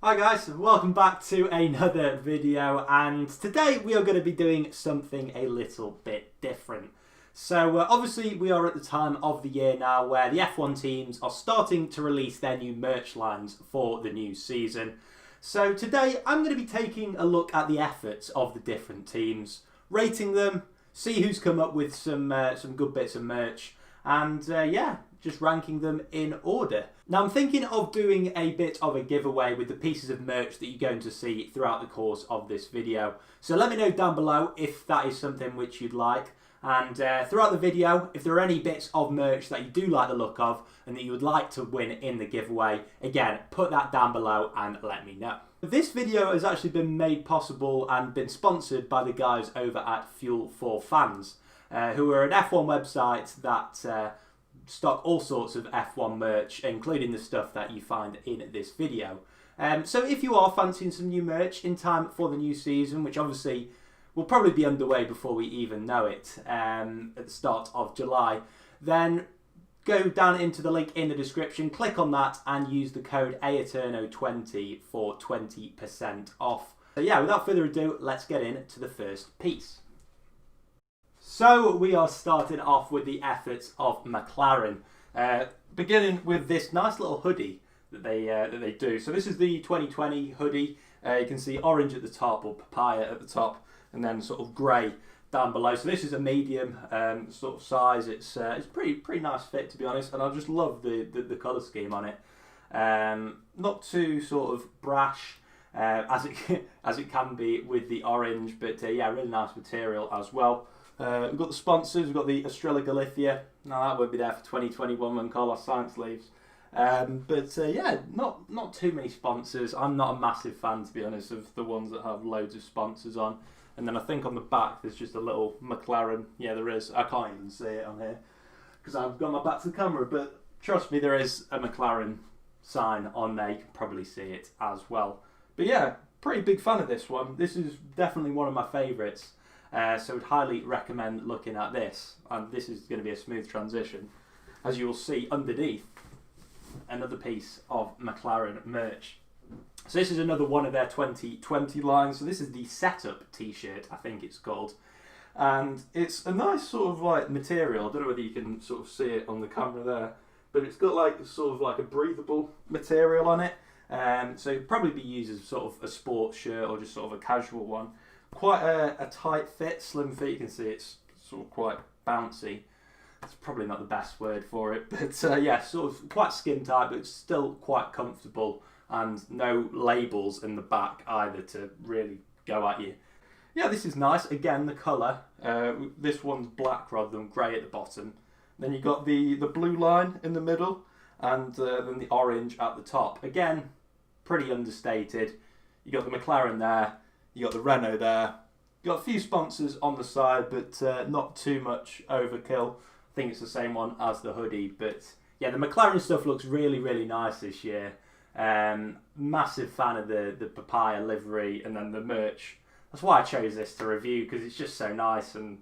Hi guys, welcome back to another video, and today we are going to be doing something a little bit different. So obviously we are at the time of the year now where the F1 teams are starting to release their new merch lines for the new season. So today I'm going to be taking a look at the efforts of the different teams, rating them, see who's come up with some good bits of merch, and just ranking them in order. Now I'm thinking of doing a bit of a giveaway with the pieces of merch that you're going to see throughout the course of this video. So let me know down below if that is something which you'd like. And throughout the video, if there are any bits of merch that you do like the look of and that you would like to win in the giveaway, again, put that down below and let me know. This video has actually been made possible and been sponsored by the guys over at Fuel for Fans, who are an F1 website that stock all sorts of F1 merch, including the stuff that you find in this video. So if you are fancying some new merch in time for the new season, which obviously will probably be underway before we even know it at the start of July, then go down into the link in the description, click on that and use the code Aeterno20 for 20% off. So yeah, without further ado, let's get into the first piece. So we are starting off with the efforts of McLaren, beginning with this nice little hoodie that they do. So this is the 2020 hoodie. You can see orange at the top, or papaya at the top, and then sort of grey down below. So this is a medium sort of size. It's pretty nice fit, to be honest, and I just love the colour scheme on it. Not too sort of brash as it can be with the orange, but yeah, really nice material as well. We've got the sponsors, we've got the Estrella Galicia. Now that won't be there for 2021 when Carlos Sainz leaves. Yeah, not too many sponsors. I'm not a massive fan, to be honest, of the ones that have loads of sponsors on. And then I think on the back there's just a little McLaren. Yeah, there is. I can't even see it on here because I've got my back to the camera. But trust me, there is a McLaren sign on there. You can probably see it as well. But yeah, pretty big fan of this one. This is definitely one of my favourites. So I'd highly recommend looking at this, and this is going to be a smooth transition, as you will see underneath another piece of McLaren merch. So this is another one of their 2020 lines. So this is the setup t-shirt, I think it's called, and it's a nice sort of like material. I don't know whether you can sort of see it on the camera there, but it's got like sort of like a breathable material on it. So it'd probably be used as sort of a sports shirt or just sort of a casual one. Quite a tight fit, slim fit. You can see it's sort of quite bouncy. It's probably not the best word for it, but yeah, sort of quite skin tight, but it's still quite comfortable, and no labels in the back either to really go at you. Yeah, this is nice. Again, the colour. This one's black rather than grey at the bottom. Then you've got the blue line in the middle, and then the orange at the top. Again, pretty understated. You got the McLaren there. You got the Renault there. You got a few sponsors on the side, but not too much overkill. I think it's the same one as the hoodie, but yeah, the McLaren stuff looks really, really nice this year. Massive fan of the papaya livery and then the merch. That's why I chose this to review, because it's just so nice, and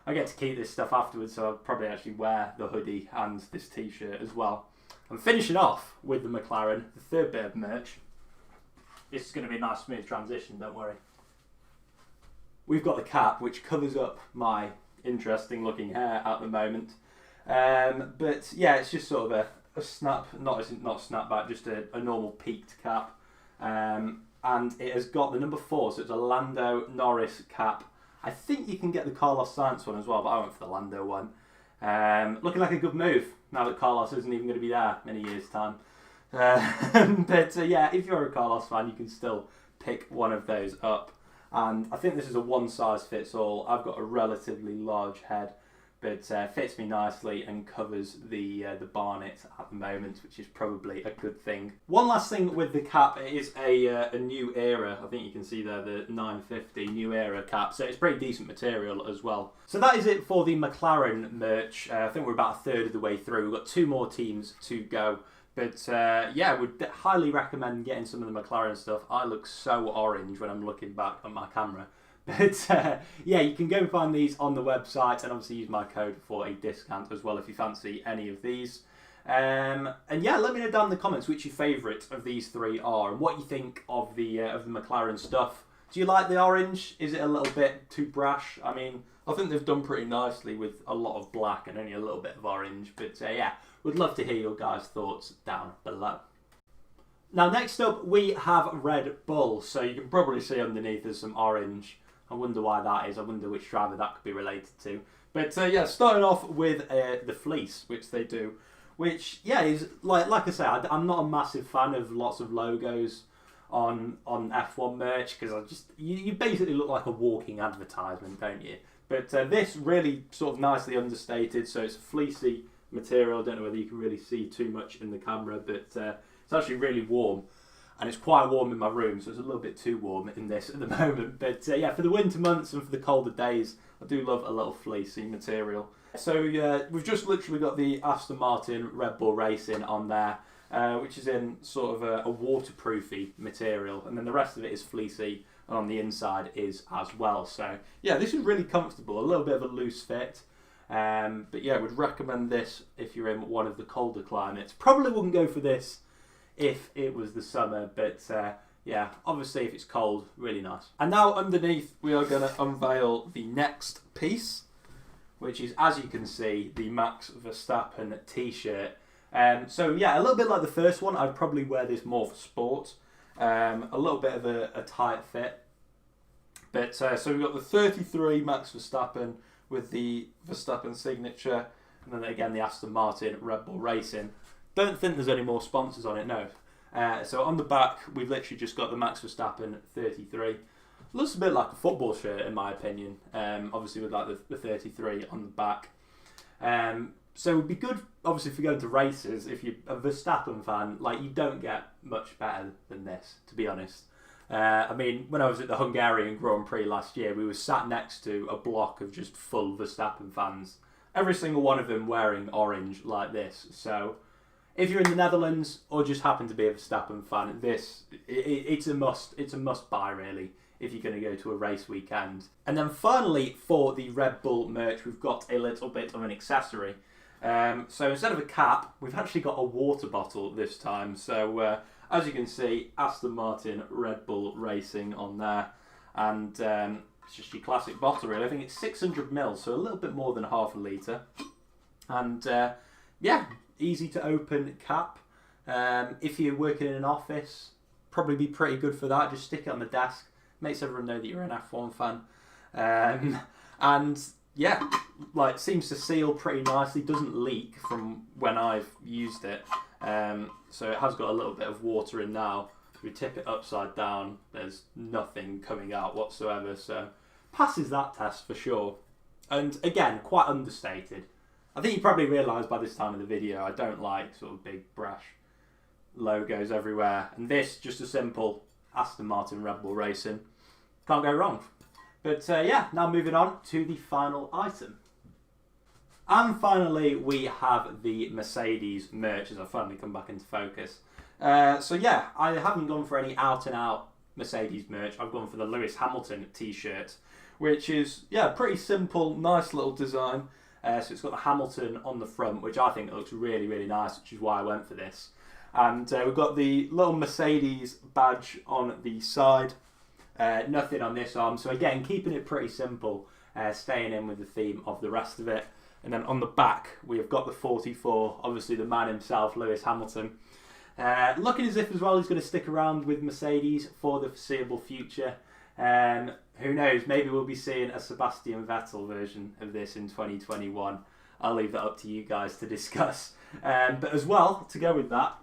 I get to keep this stuff afterwards, so I'll probably actually wear the hoodie and this t-shirt as well. I'm finishing off with the McLaren, the third bit of merch. This is going to be a nice smooth transition, don't worry. We've got the cap, which covers up my interesting looking hair at the moment. But yeah, it's just sort of a snap, not a snapback, just a normal peaked cap. And it has got the number 4, so it's a Lando Norris cap. I think you can get the Carlos Sainz one as well, but I went for the Lando one. Looking like a good move, now that Carlos isn't even going to be there in a year's time. Yeah, if you're a Carlos fan, you can still pick one of those up. And I think this is a one size fits all. I've got a relatively large head, but fits me nicely and covers the barnet at the moment, which is probably a good thing. One last thing with the cap, it is a new era. I think you can see there the 950 new era cap, so it's pretty decent material as well. So that is it for the McLaren merch. I think we're about a third of the way through. We've got 2 more teams to go. But yeah, would highly recommend getting some of the McLaren stuff. I look so orange when I'm looking back on my camera. But yeah, you can go and find these on the website, and obviously use my code for a discount as well if you fancy any of these. And yeah, let me know down in the comments which your favourite of these three are and what you think of the McLaren stuff. Do you like the orange? Is it a little bit too brash? I mean, I think they've done pretty nicely with a lot of black and only a little bit of orange. But yeah, would love to hear your guys' thoughts down below. Now, next up, we have Red Bull. So you can probably see underneath there's some orange. I wonder why that is. I wonder which driver that could be related to. But yeah, starting off with the fleece, which they do. Which, yeah, is, like I say, I'm not a massive fan of lots of logos on F1 merch, because you basically look like a walking advertisement, don't you? But this really sort of nicely understated, so it's a fleecy material. I don't know whether you can really see too much in the camera, but it's actually really warm. And it's quite warm in my room, so it's a little bit too warm in this at the moment. But yeah, for the winter months and for the colder days, I do love a little fleecy material. So yeah, we've just literally got the Aston Martin Red Bull Racing on there, which is in sort of a waterproofy material, and then the rest of it is fleecy, and on the inside is as well. So yeah, this is really comfortable, a little bit of a loose fit, but yeah, would recommend this if you're in one of the colder climates. Probably wouldn't go for this if it was the summer, but yeah, obviously if it's cold, really nice. And now underneath we are going to unveil the next piece, which is, as you can see, the Max Verstappen t-shirt. So yeah, a little bit like the first one, I'd probably wear this more for sport. A little bit of a tight fit. But so we've got the 33 Max Verstappen with the Verstappen signature, and then again the Aston Martin Red Bull Racing. Don't think there's any more sponsors on it, no. So on the back, we've literally just got the Max Verstappen 33. Looks a bit like a football shirt, in my opinion. Obviously with like the 33 on the back. So it would be good, obviously, if you're going to races, if you're a Verstappen fan, like, you don't get much better than this, to be honest. I mean, when I was at the Hungarian Grand Prix last year, we were sat next to a block of just full Verstappen fans. Every single one of them wearing orange like this. So if you're in the Netherlands or just happen to be a Verstappen fan, it's a must. It's a must buy, really, if you're going to go to a race weekend. And then finally, for the Red Bull merch, we've got a little bit of an accessory. So instead of a cap, we've actually got a water bottle this time. So as you can see, Aston Martin Red Bull Racing on there. And it's just your classic bottle, really. I think it's 600ml, so a little bit more than half a litre. And yeah, easy to open cap. If you're working in an office, probably be pretty good for that. Just stick it on the desk. Makes everyone know that you're an F1 fan. And yeah, like, seems to seal pretty nicely. Doesn't leak from when I've used it. So it has got a little bit of water in now. If we tip it upside down, there's nothing coming out whatsoever. So passes that test for sure. And again, quite understated. I think you probably realised by this time of the video, I don't like sort of big brash logos everywhere. And this, just a simple Aston Martin Red Bull Racing. Can't go wrong. But yeah, now moving on to the final item. And finally, we have the Mercedes merch, as I finally come back into focus. So yeah, I haven't gone for any out-and-out Mercedes merch. I've gone for the Lewis Hamilton t-shirt, which is, yeah, pretty simple, nice little design. So it's got the Hamilton on the front, which I think looks really, really nice, which is why I went for this. And we've got the little Mercedes badge on the side. Nothing on this arm. So again, keeping it pretty simple, staying in with the theme of the rest of it. And then on the back, we have got the 44, obviously the man himself, Lewis Hamilton. Looking as if as well he's going to stick around with Mercedes for the foreseeable future. Who knows, maybe we'll be seeing a Sebastian Vettel version of this in 2021. I'll leave that up to you guys to discuss. But as well, to go with that,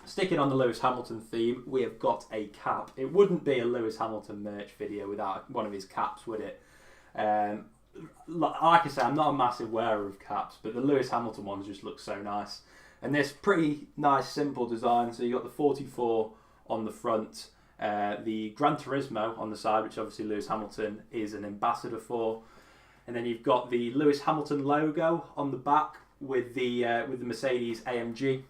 sticking on the Lewis Hamilton theme, we have got a cap. It wouldn't be a Lewis Hamilton merch video without one of his caps, would it? Like I say, I'm not a massive wearer of caps, but the Lewis Hamilton ones just look so nice. And this pretty nice, simple design. So you've got the 44 on the front, the Gran Turismo on the side, which obviously Lewis Hamilton is an ambassador for. And then you've got the Lewis Hamilton logo on the back with the Mercedes AMG.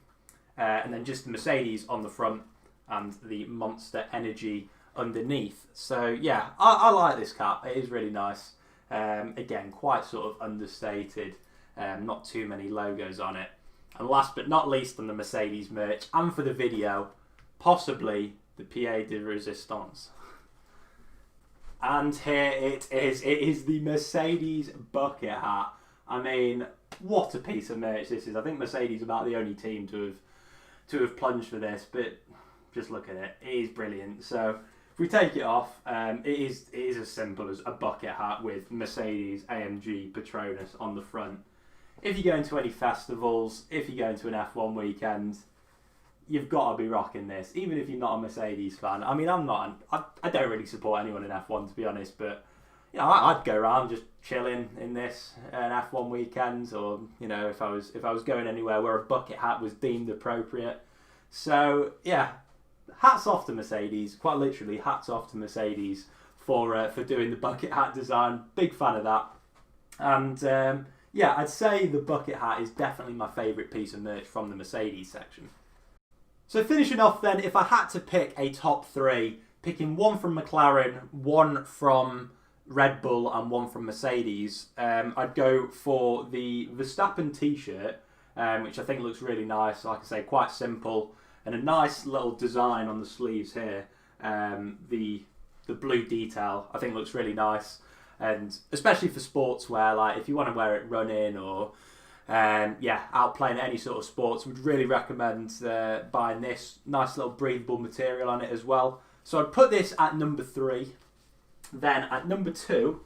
And then just the Mercedes on the front and the Monster Energy underneath. So yeah, I like this cap. It is really nice. Again, quite sort of understated. Not too many logos on it. And last but not least on the Mercedes merch, and for the video, possibly the pied de resistance. And here it is. It is the Mercedes bucket hat. I mean, what a piece of merch this is. I think Mercedes are about the only team to have plunged for this, but just look at it. It is brilliant. So if we take it off, it is as simple as a bucket hat with Mercedes AMG Petronas on the front. If you go into any festivals, if you go into an F1 weekend, you've got to be rocking this, even if you're not a Mercedes fan. I mean, I don't really support anyone in F1 to be honest, but you know, I'd go around just chilling in this an F1 weekend, or you know, if I was going anywhere where a bucket hat was deemed appropriate. So yeah, hats off to Mercedes. Quite literally, hats off to Mercedes for doing the bucket hat design. Big fan of that, and yeah, I'd say the bucket hat is definitely my favourite piece of merch from the Mercedes section. So finishing off then, if I had to pick a top three, picking one from McLaren, one from Red Bull and one from Mercedes, I'd go for the Verstappen t-shirt, which I think looks really nice. Like I say, quite simple and a nice little design on the sleeves here. The blue detail I think looks really nice, and especially for sportswear, like if you want to wear it running or yeah, out playing any sort of sports, would really recommend buying this. Nice little breathable material on it as well. So I'd put this at number 3. Then at number 2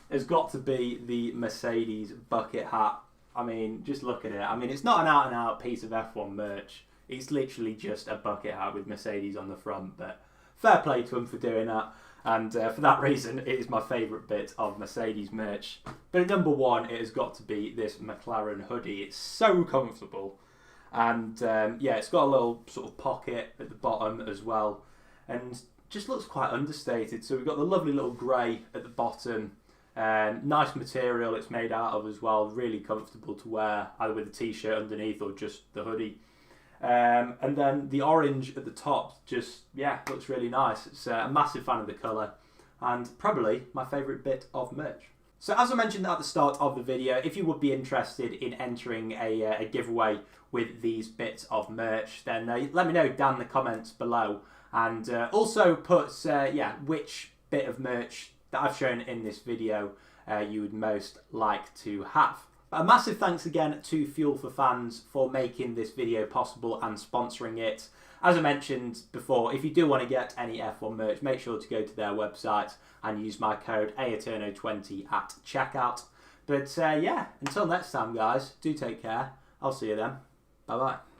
has got to be the Mercedes bucket hat. I mean, just look at it. I mean, it's not an out and out piece of F1 merch. It's literally just a bucket hat with Mercedes on the front, but fair play to them for doing that. And for that reason, it is my favourite bit of Mercedes merch. But at number 1, it has got to be this McLaren hoodie. It's so comfortable. And yeah, it's got a little sort of pocket at the bottom as well. And just looks quite understated. So we've got the lovely little grey at the bottom. Nice material it's made out of as well. Really comfortable to wear, either with a t-shirt underneath or just the hoodie. And then the orange at the top just, yeah, looks really nice. It's a massive fan of the colour and probably my favourite bit of merch. So as I mentioned at the start of the video, if you would be interested in entering a giveaway with these bits of merch, then let me know down in the comments below, and also put yeah, which bit of merch that I've shown in this video you would most like to have. A massive thanks again to Fuel for Fans for making this video possible and sponsoring it. As I mentioned before, if you do want to get any F1 merch, make sure to go to their website and use my code Aeterno20 at checkout. But yeah, until next time guys, do take care. I'll see you then. Bye bye.